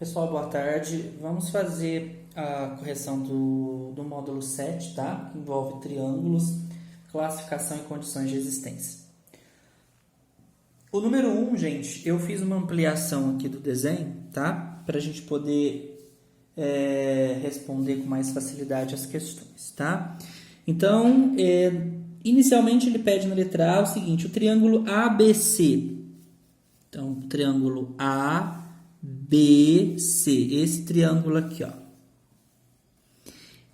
Pessoal, boa tarde. Vamos fazer a correção do módulo 7, tá? Que envolve triângulos, classificação e condições de existência. O número 1, gente, eu fiz uma ampliação aqui do desenho, tá? Para a gente poder responder com mais facilidade as questões, tá? Então, inicialmente ele pede na letra A o seguinte, o triângulo ABC. Então, o triângulo ABC, esse triângulo aqui, ó.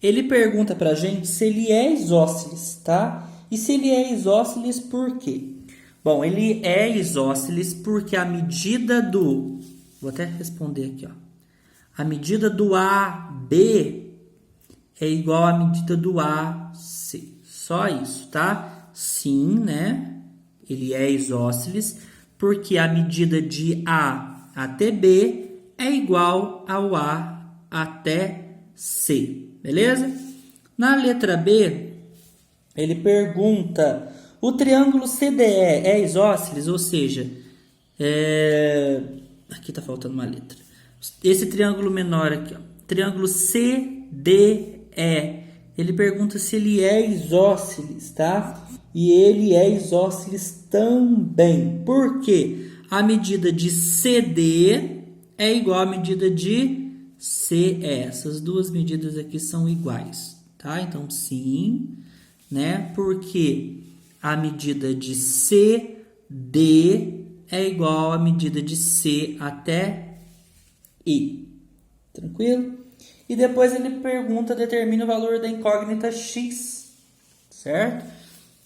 Ele pergunta pra gente se ele é isósceles, tá? E se ele é isósceles por quê? Bom, ele é isósceles porque a medida do... Vou até responder aqui, ó. A medida do AB é igual à medida do AC. Só isso, tá? Sim, né? Ele é isósceles porque a medida de A até B é igual ao A até C. Beleza? Na letra B, ele pergunta... O triângulo CDE é isósceles? Ou seja, aqui está faltando uma letra. Esse triângulo menor aqui, ó, triângulo CDE, ele pergunta se ele é isósceles, tá? E ele é isósceles também. Por quê? A medida de CD é igual à medida de CE. Essas duas medidas aqui são iguais, tá? Então, sim, né? Porque a medida de CD é igual à medida de C até I. Tranquilo? E depois ele pergunta, determina o valor da incógnita X, certo?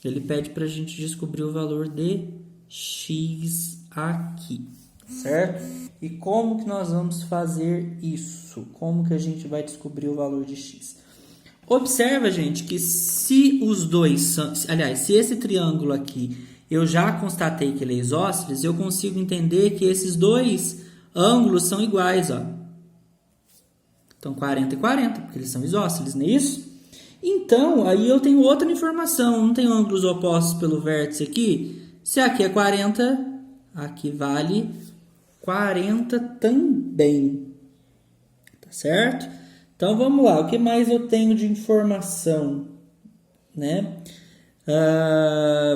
Ele pede para a gente descobrir o valor de X aqui, certo? E como que nós vamos fazer isso? Como que a gente vai descobrir o valor de X? Observa, gente, que se os dois são... Aliás, se esse triângulo aqui eu já constatei que ele é isósceles, eu consigo entender que esses dois ângulos são iguais, ó. Então, 40 e 40, porque eles são isósceles, não é isso? Então, aí eu tenho outra informação. Não tem ângulos opostos pelo vértice aqui? Se aqui é 40, aqui vale 40 também. Tá certo? Então, vamos lá. O que mais eu tenho de informação? Né?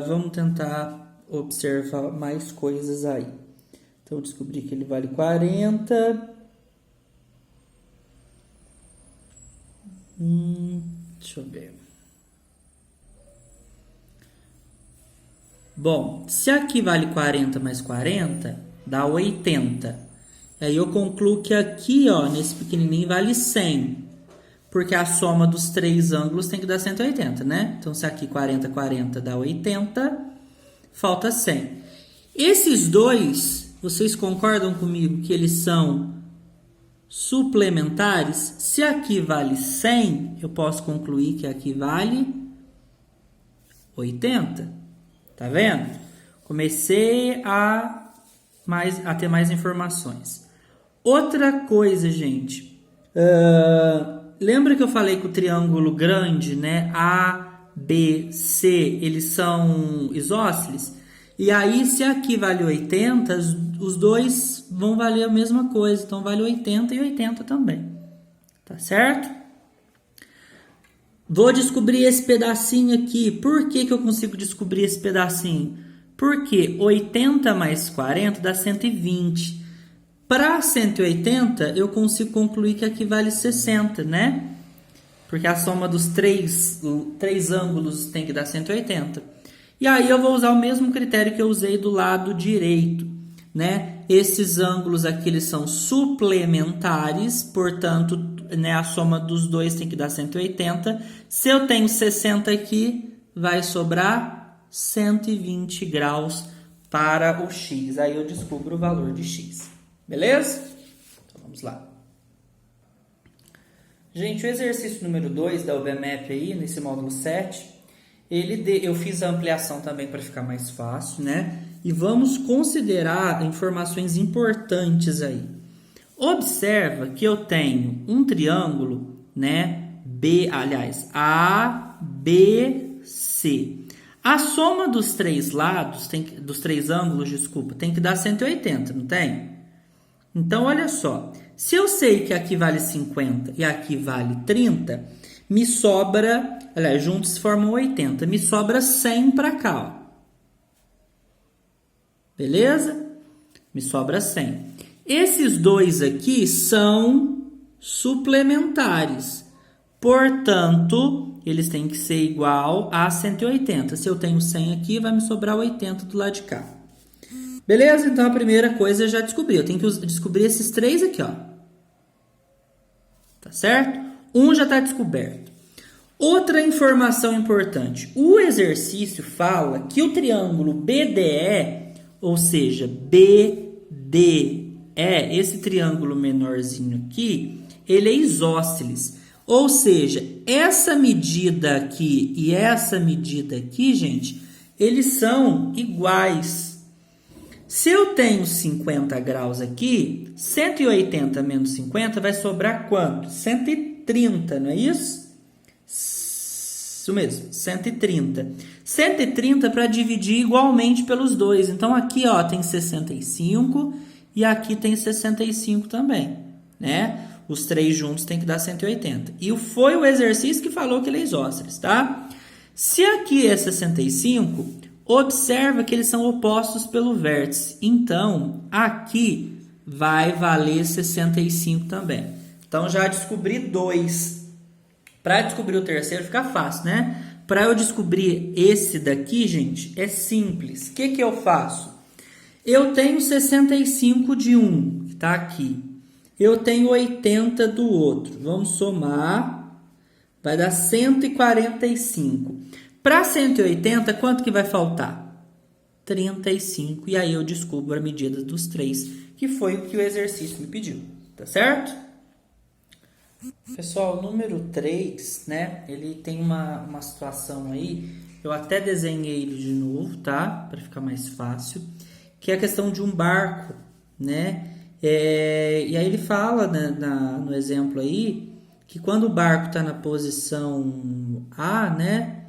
Vamos tentar observar mais coisas aí. Então, eu descobri que ele vale 40. Deixa eu ver. Bom, se aqui vale 40 mais 40, dá 80. Aí eu concluo que aqui, ó, nesse pequenininho vale 100. Porque a soma dos três ângulos tem que dar 180, né? Então, se aqui 40, 40 dá 80, falta 100. Esses dois, vocês concordam comigo que eles são suplementares? Se aqui vale 100, eu posso concluir que aqui vale 80. Tá vendo? Comecei a ter mais informações. Outra coisa, gente. Lembra que eu falei que o triângulo grande, né? A, B, C, eles são isósceles? E aí, se aqui vale 80, os dois vão valer a mesma coisa. Então, vale 80 e 80 também. Tá certo? Vou descobrir esse pedacinho aqui. Por que eu consigo descobrir esse pedacinho? Porque 80 mais 40 dá 120. Para 180, eu consigo concluir que aqui vale 60, né? Porque a soma dos três ângulos tem que dar 180. E aí eu vou usar o mesmo critério que eu usei do lado direito, né? Esses ângulos aqui eles são suplementares, portanto, né, a soma dos dois tem que dar 180. Se eu tenho 60 aqui, vai sobrar 120 graus para o x. Aí eu descubro o valor de x. Beleza? Então vamos lá. Gente, o exercício número 2 da UBMAP aí, nesse módulo 7, eu fiz a ampliação também para ficar mais fácil, né? E vamos considerar informações importantes aí. Observa que eu tenho um triângulo, né? ABC. A soma dos três lados, dos três ângulos, desculpa, tem que dar 180, não tem? Então, olha só. se eu sei que aqui vale 50 e aqui vale 30, me sobra, aliás, juntos formam 80, me sobra 100 para cá, ó. Beleza? Me sobra 100. Esses dois aqui são suplementares. Portanto, eles têm que ser igual a 180. Se eu tenho 100 aqui, vai me sobrar 80 do lado de cá. Beleza? Então, a primeira coisa eu já descobri. Eu tenho que descobrir esses três aqui, ó. Tá certo? Um já está descoberto. Outra informação importante. O exercício fala que o triângulo BDE, ou seja, BDE, esse triângulo menorzinho aqui, ele é isósceles. Ou seja, essa medida aqui e essa medida aqui, gente, eles são iguais. Se eu tenho 50 graus aqui, 180 menos 50 vai sobrar quanto? 130, não é isso? Isso mesmo, 130. 130 para dividir igualmente pelos dois. Então, aqui ó, tem 65 e aqui tem 65 também, né? Os três juntos tem que dar 180. E foi o exercício que falou que ele é isósceles, tá? Se aqui é 65, observa que eles são opostos pelo vértice. Então, aqui vai valer 65 também. Então, já descobri dois. Para descobrir o terceiro fica fácil, né? Para eu descobrir esse daqui, gente, é simples. O que que eu faço? Eu tenho 65 de um, que está aqui. Eu tenho 80 do outro. Vamos somar. Vai dar 145. Para 180, quanto que vai faltar? 35. E aí eu descubro a medida dos três, que foi o que o exercício me pediu. Tá certo? Pessoal, o número 3, né? Ele tem uma situação aí. Eu até desenhei ele de novo, tá? Para ficar mais fácil. Que é a questão de um barco, né? E aí ele fala, né, no exemplo aí, que quando o barco está na posição A, né,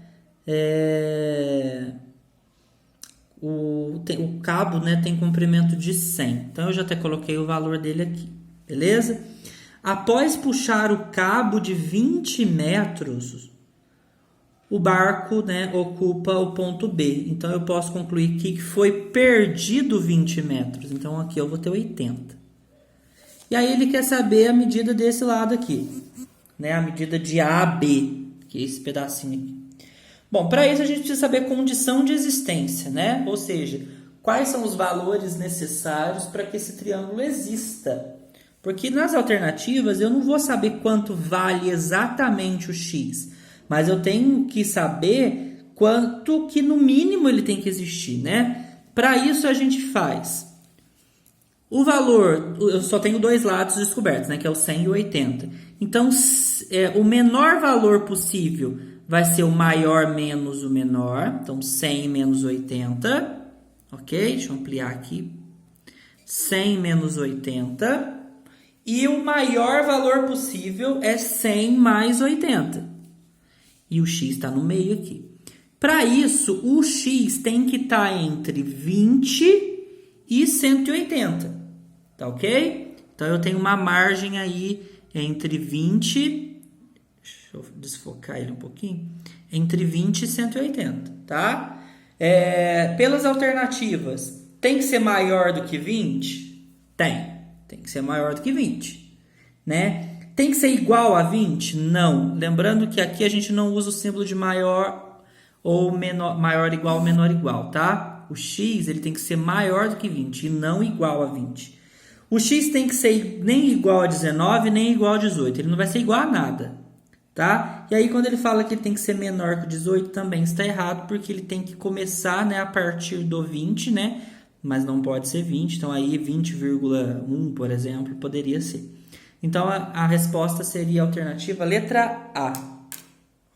o cabo, né, tem comprimento de 100. Então, eu já até coloquei o valor dele aqui, beleza? Após puxar o cabo de 20 metros, o barco, né, ocupa o ponto B. Então, eu posso concluir aqui que foi perdido 20 metros. Então, aqui eu vou ter 80. E aí, ele quer saber a medida desse lado aqui, né? A medida de AB, que é esse pedacinho aqui. Bom, para isso, a gente precisa saber condição de existência, né? Ou seja, quais são os valores necessários para que esse triângulo exista. Porque nas alternativas, eu não vou saber quanto vale exatamente o x, mas eu tenho que saber quanto que, no mínimo, ele tem que existir, né? Para isso, a gente faz o valor, eu só tenho dois lados descobertos, né? Que é o 100 e o 80. Então, o menor valor possível vai ser o maior menos o menor. Então, 100 menos 80. Ok? Deixa eu ampliar aqui. 100 menos 80. E o maior valor possível é 100 mais 80. E o x está no meio aqui. Para isso, o x tem que estar entre 20 e 180, tá ok? Então, eu tenho uma margem aí entre 20, deixa eu desfocar ele um pouquinho, entre 20 e 180, tá? Pelas alternativas, tem que ser maior do que 20? Tem que ser maior do que 20, né? Tem que ser igual a 20? Não. Lembrando que aqui a gente não usa o símbolo de maior ou menor, maior igual, menor igual, tá? O x ele tem que ser maior do que 20 e não igual a 20. O x tem que ser nem igual a 19, nem igual a 18. Ele não vai ser igual a nada, tá? E aí, quando ele fala que ele tem que ser menor que 18, também está errado, porque ele tem que começar, né, a partir do 20, né? Mas não pode ser 20. Então, aí 20,1, por exemplo, poderia ser. Então, a resposta seria a alternativa letra A.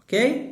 Ok?